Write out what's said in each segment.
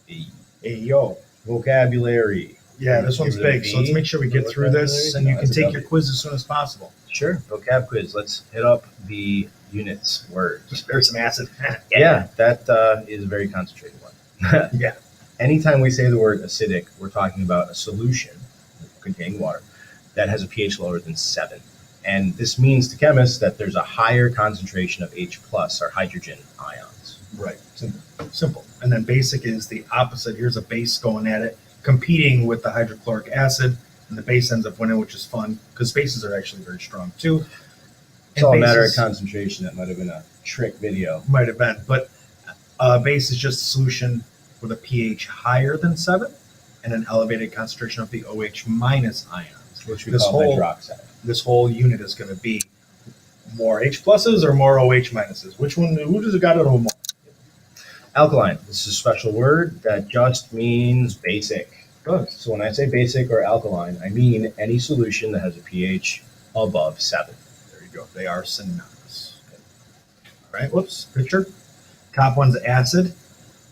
Hey, yo. Vocabulary. Yeah, this one's big, so let's make sure we get through this, and you can take your quiz as soon as possible. Sure, vocab quiz. Let's hit up the units words. There's some acid. Yeah, that is a very concentrated one. Yeah. Anytime we say the word acidic, we're talking about a solution containing water that has a pH lower than 7. And this means to chemists that there's a higher concentration of H plus or hydrogen ions. Right. Simple. And then basic is the opposite. Here's a base going at it, competing with the hydrochloric acid, and the base ends up winning, which is fun because bases are actually very strong too. It's all a matter of concentration. That might have been a trick video. Might have been, but base is just a solution with a pH higher than 7 and an elevated concentration of the OH minus ions, which we call hydroxide. This whole unit is going to be more H pluses or more OH minuses. Which one? Who does it got it more? Alkaline. This is a special word that just means basic. Good. So when I say basic or alkaline, I mean any solution that has a pH above 7. There you go. They are synonymous. All right. Whoops. Picture. Top one's acid.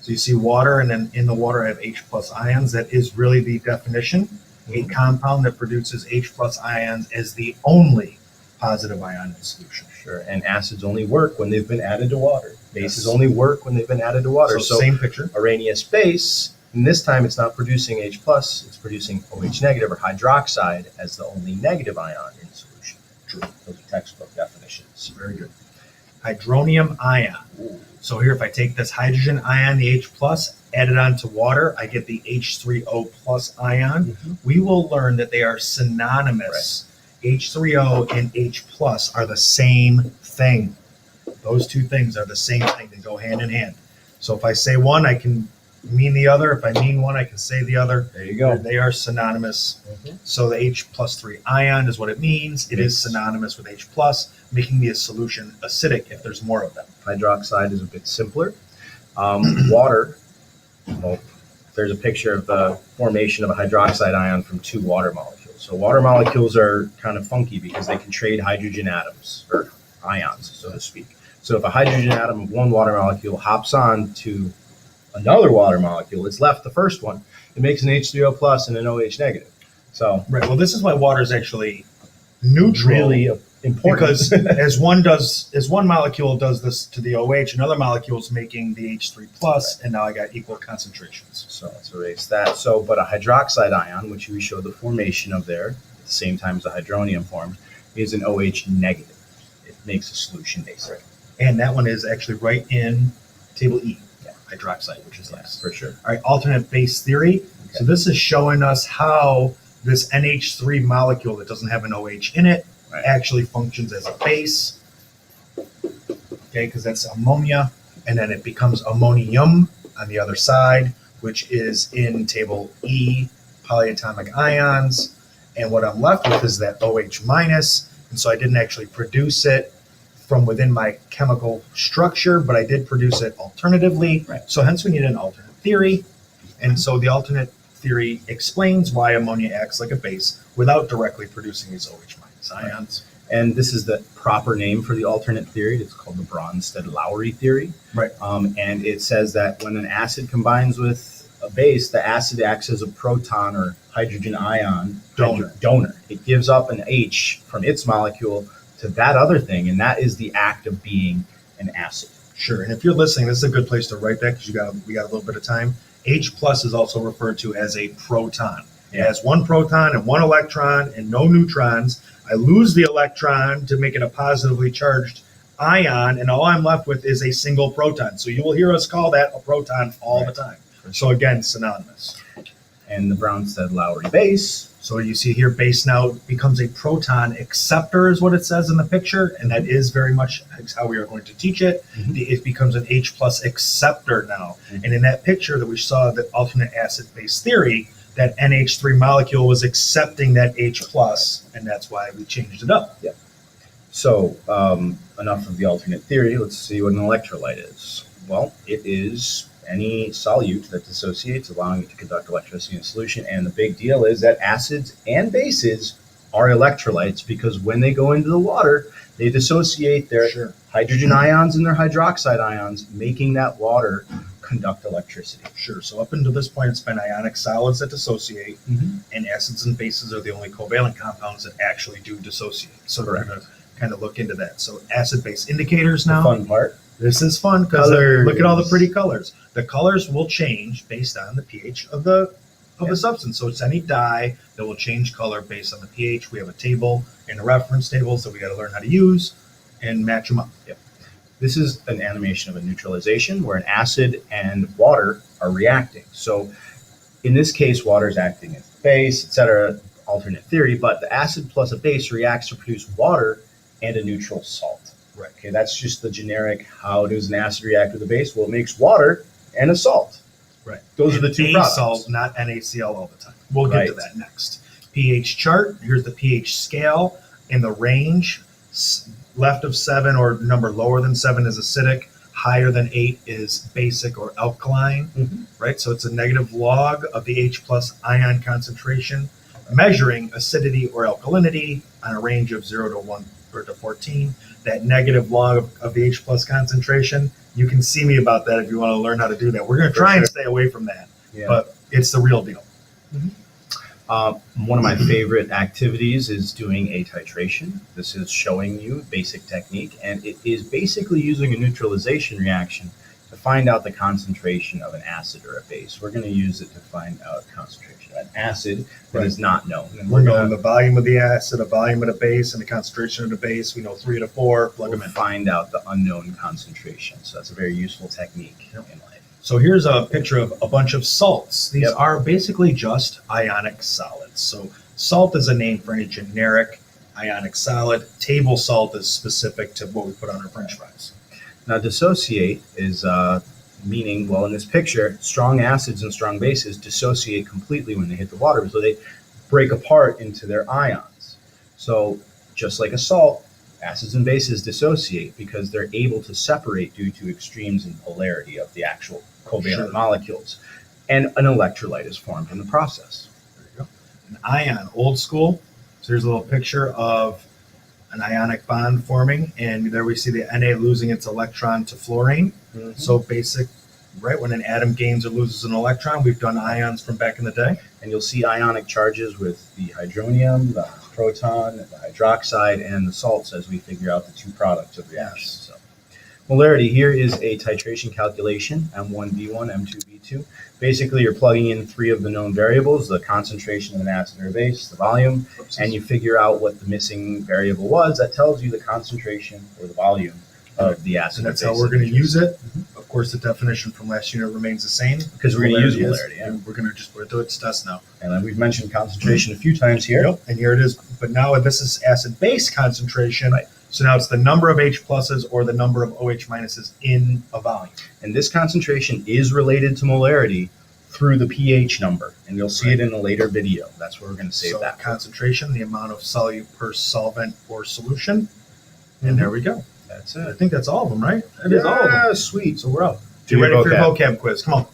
So you see water, and then in the water I have H plus ions. That is really the definition. A compound that produces H plus ions as the only positive ion in solution. Sure. And acids only work when they've been added to water. Bases only work when they've been added to water. So same picture. Arrhenius base, and this time it's not producing H plus, it's producing OH negative or hydroxide as the only negative ion in solution. True. Those are textbook definitions. Very good. Hydronium ion. Ooh. So here, if I take this hydrogen ion, the H plus, add it onto water, I get the H3O plus ion. Mm-hmm. We will learn that they are synonymous. Right. H3O and H plus are the same thing. Those two things are the same thing. They go hand in hand. So if I say one, I can mean the other. If I mean one, I can say the other. There you go. They are synonymous. Mm-hmm. So the H plus 3 ion is what it means. It is synonymous with H plus, making the solution acidic if there's more of them. Hydroxide is a bit simpler. Water, well, there's a picture of the formation of a hydroxide ion from 2 water molecules. So water molecules are kind of funky because they can trade hydrogen atoms, or ions, so to speak. So if a hydrogen atom of one water molecule hops on to another water molecule, it's left the first one, it makes an H3O plus and an OH negative. So right. Well, this is why water is actually neutral. Really important. Because as one molecule does this to the OH, another molecule is making the H3 plus, right. And now I got equal concentrations. So let's erase that. So, but a hydroxide ion, which we showed the formation of there, at the same time as a hydronium formed, is an OH negative. It makes a solution basic. Right. And that one is actually right in table E, hydroxide, which is nice. For sure. All right, alternate base theory. Okay. So this is showing us how this NH3 molecule that doesn't have an OH in it actually functions as a base. Okay, because that's ammonia, and then it becomes ammonium on the other side, which is in table E, polyatomic ions. And what I'm left with is that OH minus, and so I didn't actually produce it from within my chemical structure, but I did produce it alternatively. Right. So hence we need an alternate theory. And so the alternate theory explains why ammonia acts like a base without directly producing these OH minus ions. And this is the proper name for the alternate theory. It's called the Bronsted-Lowry theory. Right. And it says that when an acid combines with a base, the acid acts as a proton or hydrogen ion donor. It gives up an H from its molecule to that other thing, and that is the act of being an acid. Sure, and if you're listening, this is a good place to write that because we got a little bit of time. H plus is also referred to as a proton. It has 1 proton and 1 electron and no neutrons. I lose the electron to make it a positively charged ion, and all I'm left with is a single proton. So you will hear us call that a proton all the time. So again, synonymous. And the Bronsted-Lowry base. So you see here, base now becomes a proton acceptor is what it says in the picture, and that is very much how we are going to teach it. Mm-hmm. It becomes an H plus acceptor now. Mm-hmm. And in that picture that we saw, the alternate acid base theory, that NH3 molecule was accepting that H plus, and that's why we changed it up. Yeah. So enough of the alternate theory. Let's see what an electrolyte is. Well, it is any solute that dissociates, allowing it to conduct electricity in a solution. And the big deal is that acids and bases are electrolytes because when they go into the water, they dissociate their hydrogen ions and their hydroxide ions, making that water conduct electricity. Sure. So up until this point, it's been ionic solids that dissociate, and acids and bases are the only covalent compounds that actually do dissociate. So we're going to kind of look into that. So acid-base indicators now. The fun part. This is fun because look at all the pretty colors. The colors will change based on the pH of the substance. So it's any dye that will change color based on the pH. We have a table and a reference tables that we got to learn how to use and match them up. Yep. This is an animation of a neutralization where an acid and water are reacting. So in this case, water is acting as a base, etc., alternate theory, but the acid plus a base reacts to produce water and a neutral salt. Right. Okay, that's just the generic, how does an acid react with a base? Well, it makes water and a salt. Right. Those are the two products. Salt, not NaCl all the time. We'll get to that next. pH chart. Here's the pH scale in the range. Left of 7 or number lower than 7 is acidic. Higher than 8 is basic or alkaline. Right. So it's a negative log of the H plus ion concentration, measuring acidity or alkalinity on a range of 0 to 1 or to 14. That negative log of the H plus concentration. You can see me about that if you want to learn how to do that. We're going to try and stay away from that, but it's the real deal. One of my favorite activities is doing a titration. This is showing you basic technique, and it is basically using a neutralization reaction to find out the concentration of an acid or a base. We're going to use it to find out concentration of an acid that is not known. And we're knowing the volume of the acid, the volume of the base, and the concentration of the base. We know 3 to 4. Plug them in. Find out the unknown concentration. So that's a very useful technique in life. So here's a picture of a bunch of salts. These are basically just ionic solids. So salt is a name for any generic ionic solid. Table salt is specific to what we put on our French fries. Now, dissociate is meaning, well, in this picture, strong acids and strong bases dissociate completely when they hit the water. So they break apart into their ions. So just like a salt, acids and bases dissociate because they're able to separate due to extremes in polarity of the actual covalent molecules. And an electrolyte is formed in the process. There you go. An ion, old school. So here's a little picture of an ionic bond forming, and there we see the Na losing its electron to fluorine. So basic, right, when an atom gains or loses an electron, we've done ions from back in the day. And you'll see ionic charges with the hydronium, the proton, the hydroxide, and the salts as we figure out the two products of reactions. So, molarity here is a titration calculation, M1V1, M2V2. Basically, you're plugging in 3 of the known variables, the concentration of an acid or base, the volume, and you figure out what the missing variable was. That tells you the concentration or the volume of the acid. And that's how we're going to use it. Of course, the definition from last unit remains the same. Because we're going to use molarity. And we're going to just put it to its test now. And then we've mentioned concentration a few times here. Yep. And here it is. But now this is acid-base concentration. Right. So now it's the number of H pluses or the number of OH minuses in a volume. And this concentration is related to molarity through the pH number. And you'll see it in a later video. That's where we're going to save that. Concentration, the amount of solute per solvent or solution. And there we go. That's I it. think that's all of them, right? That is all of them. Sweet. So we're out. Do Get ready your for your vocab quiz. Come on.